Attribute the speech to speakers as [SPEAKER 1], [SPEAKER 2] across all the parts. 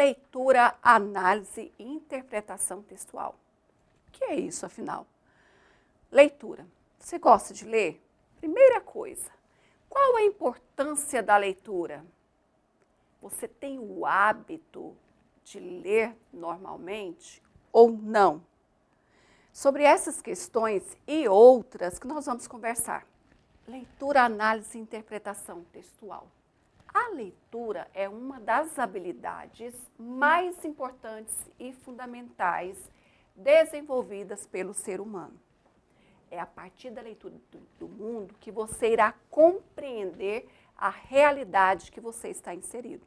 [SPEAKER 1] leitura, análise e interpretação textual. O que é isso, afinal? Leitura. Você gosta de ler? Primeira coisa, qual a importância da leitura? Você tem o hábito de ler normalmente ou não? Sobre essas questões e outras que nós vamos conversar. Leitura, análise e interpretação textual. A leitura é uma das habilidades mais importantes e fundamentais desenvolvidas pelo ser humano. É a partir da leitura do mundo que você irá compreender a realidade que você está inserido.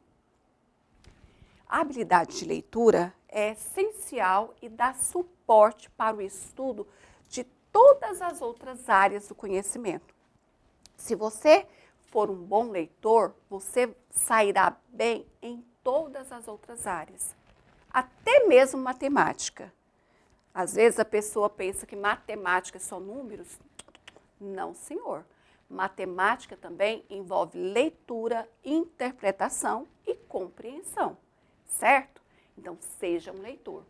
[SPEAKER 1] A habilidade de leitura é essencial e dá suporte para o estudo de todas as outras áreas do conhecimento. Se você for um bom leitor, você sairá bem em todas as outras áreas, até mesmo matemática. Às vezes a pessoa pensa que matemática é só números. Não, senhor. Matemática também envolve leitura, interpretação e compreensão, certo? Então, seja um leitor.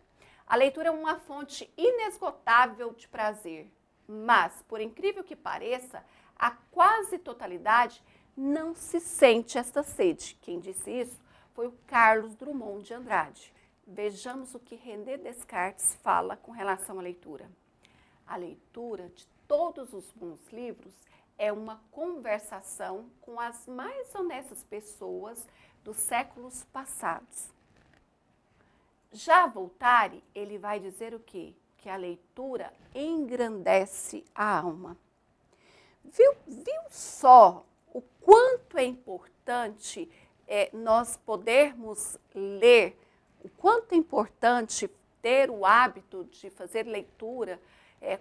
[SPEAKER 1] A leitura é uma fonte inesgotável de prazer, mas, por incrível que pareça, a quase totalidade não se sente esta sede. Quem disse isso foi o Carlos Drummond de Andrade. Vejamos o que René Descartes fala com relação à leitura. A leitura de todos os bons livros é uma conversação com as mais honestas pessoas dos séculos passados. Já Voltaire, ele vai dizer o quê? Que a leitura engrandece a alma. Viu só o quanto é importante nós podermos ler, o quanto é importante ter o hábito de fazer leitura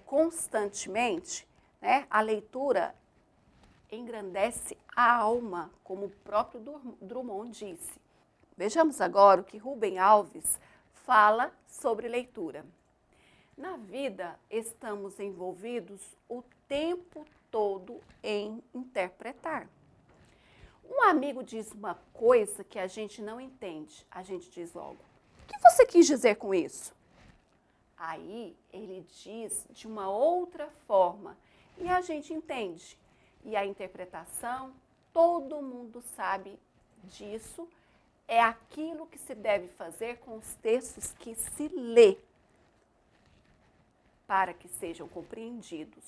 [SPEAKER 1] constantemente, né? A leitura engrandece a alma, como o próprio Drummond disse. Vejamos agora o que Rubem Alves fala sobre leitura. Na vida, estamos envolvidos o tempo todo em interpretar. Um amigo diz uma coisa que a gente não entende, a gente diz logo: o que você quis dizer com isso? Aí ele diz de uma outra forma e a gente entende. E a interpretação, todo mundo sabe disso, é aquilo que se deve fazer com os textos que se lê, para que sejam compreendidos.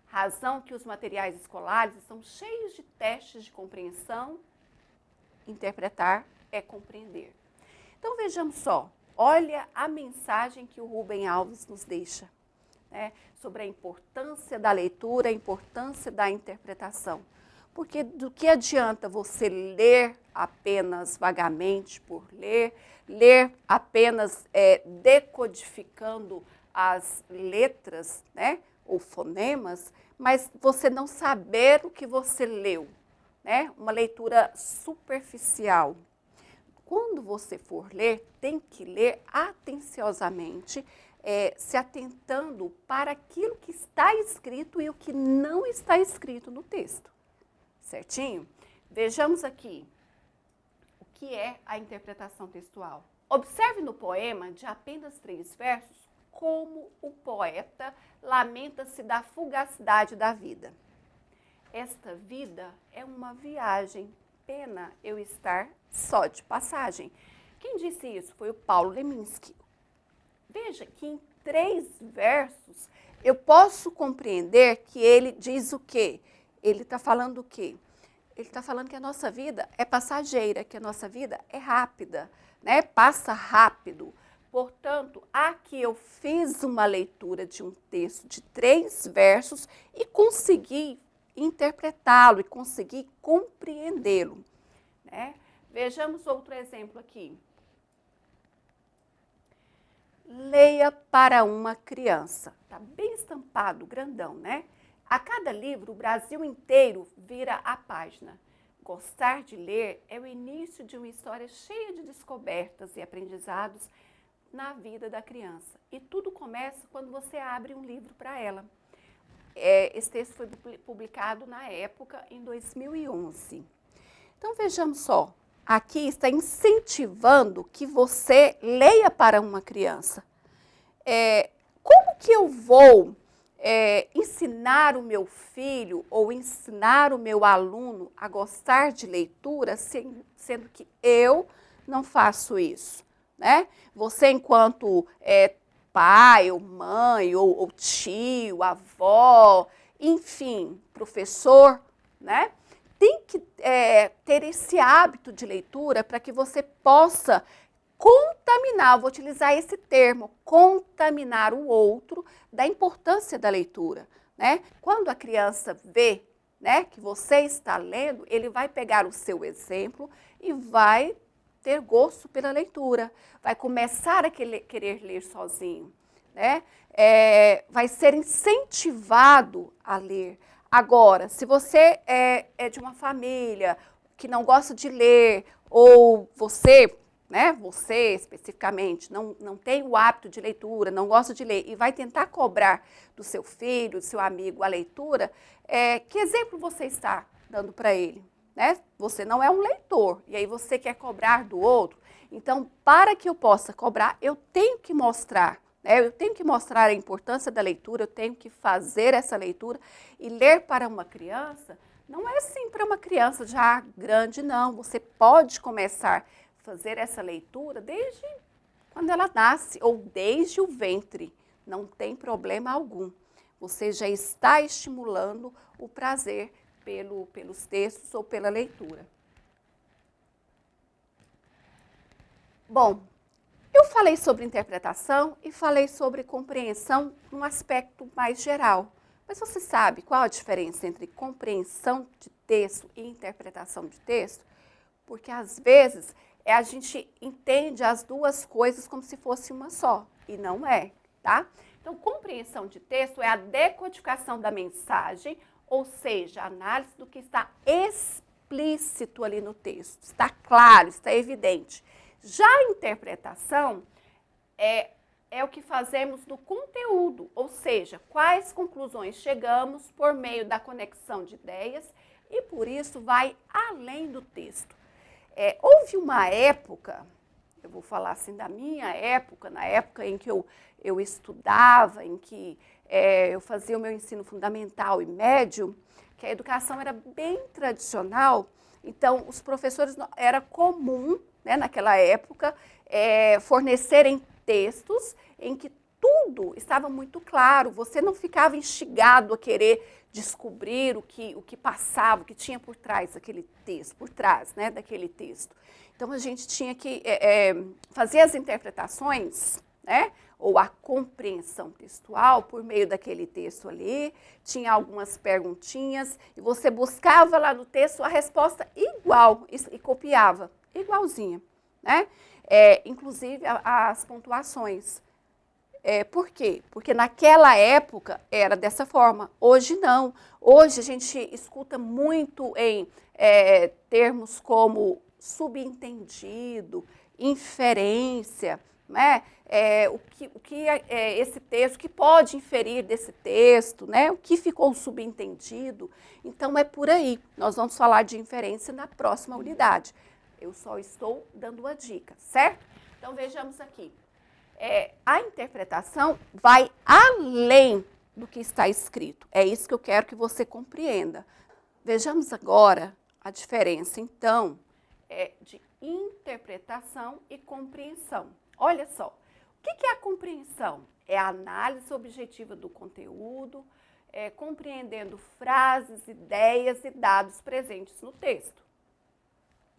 [SPEAKER 1] Razão que os materiais escolares estão cheios de testes de compreensão. Interpretar é compreender. Então vejamos só, olha a mensagem que o Rubem Alves nos deixa, né, sobre a importância da leitura, a importância da interpretação. Porque do que adianta você ler apenas vagamente por ler apenas decodificando as letras, né, ou fonemas, mas você não saber o que você leu, né? Uma leitura superficial. Quando você for ler, tem que ler atenciosamente, se atentando para aquilo que está escrito e o que não está escrito no texto. Certinho? Vejamos aqui o que é a interpretação textual. Observe no poema de apenas 3 versos como o poeta lamenta-se da fugacidade da vida. Esta vida é uma viagem, pena eu estar só de passagem. Quem disse isso foi o Paulo Leminski. Veja que em 3 versos eu posso compreender que ele diz o quê? Ele está falando o quê? Ele está falando que a nossa vida é passageira, que a nossa vida é rápida, né? Passa rápido. Portanto, aqui eu fiz uma leitura de um texto de 3 versos e consegui interpretá-lo e consegui compreendê-lo, né? Vejamos outro exemplo aqui. Leia para uma criança. Está bem estampado, grandão, né? A cada livro, o Brasil inteiro vira a página. Gostar de ler é o início de uma história cheia de descobertas e aprendizados na vida da criança. E tudo começa quando você abre um livro para ela. Esse texto foi publicado na época, em 2011. Então, vejamos só. aqui está incentivando que você leia para uma criança. Como que eu vou ensinar o meu filho ou ensinar o meu aluno a gostar de leitura, sendo que eu não faço isso, né? Você, enquanto pai, ou mãe, ou tio, avó, enfim, professor, né? Tem que ter esse hábito de leitura para que você possa contaminar, vou utilizar esse termo, contaminar o outro da importância da leitura, né? Quando a criança vê, né, que você está lendo, ele vai pegar o seu exemplo e vai ter gosto pela leitura, vai começar a querer ler sozinho, né? Vai ser incentivado a ler. Agora, se você é de uma família que não gosta de ler, ou você, né, você especificamente, não tem o hábito de leitura, não gosta de ler, e vai tentar cobrar do seu filho, do seu amigo a leitura, que exemplo você está dando para ele? Né? Você não é um leitor, e aí você quer cobrar do outro. Então, para que eu possa cobrar, eu tenho que mostrar. Eu tenho que mostrar a importância da leitura, eu tenho que fazer essa leitura. E ler para uma criança não é assim para uma criança já grande, não. Você pode começar a fazer essa leitura desde quando ela nasce ou desde o ventre. Não tem problema algum. Você já está estimulando o prazer pelos textos ou pela leitura. Bom, eu falei sobre interpretação e falei sobre compreensão num aspecto mais geral. Mas você sabe qual a diferença entre compreensão de texto e interpretação de texto? Porque às vezes a gente entende as duas coisas como se fosse uma só, e não é, tá? Então, compreensão de texto é a decodificação da mensagem, ou seja, a análise do que está explícito ali no texto. Está claro, está evidente. Já a interpretação é o que fazemos do conteúdo, ou seja, quais conclusões chegamos por meio da conexão de ideias e por isso vai além do texto. Houve uma época, eu vou falar assim da minha época, na época em que eu estudava, em que eu fazia o meu ensino fundamental e médio, que a educação era bem tradicional, então os professores, era comum, né, naquela época, fornecerem textos em que tudo estava muito claro, você não ficava instigado a querer descobrir o que passava, o que tinha por trás daquele texto, por trás, né, daquele texto. Então a gente tinha que fazer as interpretações, né, ou a compreensão textual por meio daquele texto ali, tinha algumas perguntinhas e você buscava lá no texto a resposta igual e copiava, igualzinha, né? Inclusive as pontuações. Por quê? Porque naquela época era dessa forma, hoje não. Hoje a gente escuta muito em termos como subentendido, inferência, né? O que esse texto, o que pode inferir desse texto, né? O que ficou subentendido. Então é por aí. Nós vamos falar de inferência na próxima unidade. Eu só estou dando uma dica, certo? Então vejamos aqui. A interpretação vai além do que está escrito. É isso que eu quero que você compreenda. Vejamos agora a diferença, então, de interpretação e compreensão. Olha só, o que é a compreensão? É a análise objetiva do conteúdo, compreendendo frases, ideias e dados presentes no texto.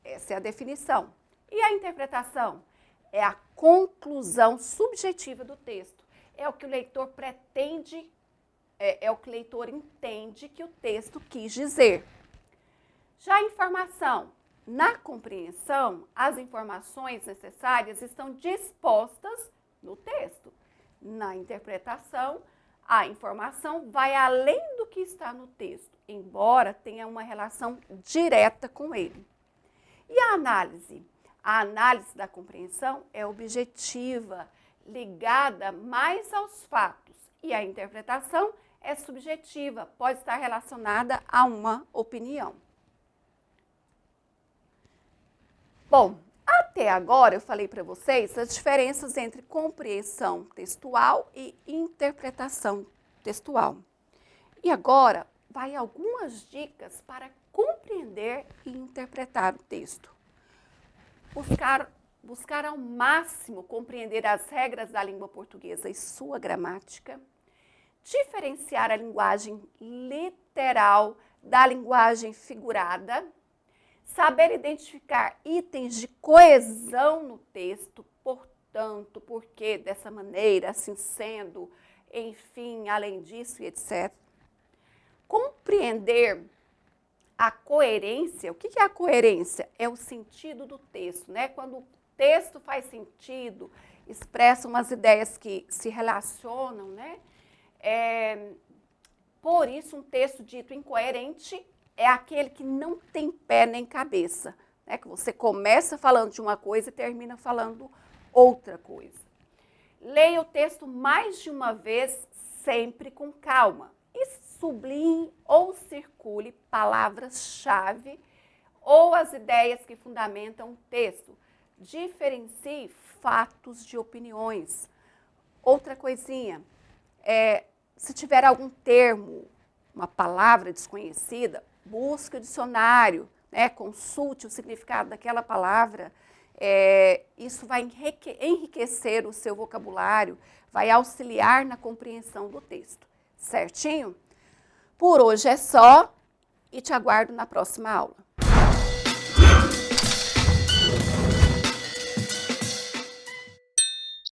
[SPEAKER 1] Essa é a definição. E a interpretação? É a conclusão subjetiva do texto. É o que o leitor pretende, é o que o leitor entende que o texto quis dizer. Já a informação, na compreensão, as informações necessárias estão dispostas no texto. Na interpretação, a informação vai além do que está no texto, embora tenha uma relação direta com ele. E a análise? A análise da compreensão é objetiva, ligada mais aos fatos. E a interpretação é subjetiva, pode estar relacionada a uma opinião. Bom, até agora eu falei para vocês as diferenças entre compreensão textual e interpretação textual. E agora vai algumas dicas para compreender e interpretar o texto. Buscar ao máximo compreender as regras da língua portuguesa e sua gramática, diferenciar a linguagem literal da linguagem figurada, saber identificar itens de coesão no texto, portanto, porque dessa maneira, assim sendo, enfim, além disso e etc. Compreender a coerência. O que é a coerência? É o sentido do texto, né? Quando o texto faz sentido, expressa umas ideias que se relacionam, né? Por isso, um texto dito incoerente é aquele que não tem pé nem cabeça, né? Que você começa falando de uma coisa e termina falando outra coisa. Leia o texto mais de uma vez, sempre com calma. E sublinhe ou circule palavras-chave ou as ideias que fundamentam o texto. Diferencie fatos de opiniões. Outra coisinha, se tiver algum termo, uma palavra desconhecida, busque o dicionário, né? Consulte o significado daquela palavra. Isso vai enriquecer o seu vocabulário, vai auxiliar na compreensão do texto. Certinho? Por hoje é só e te aguardo na próxima aula.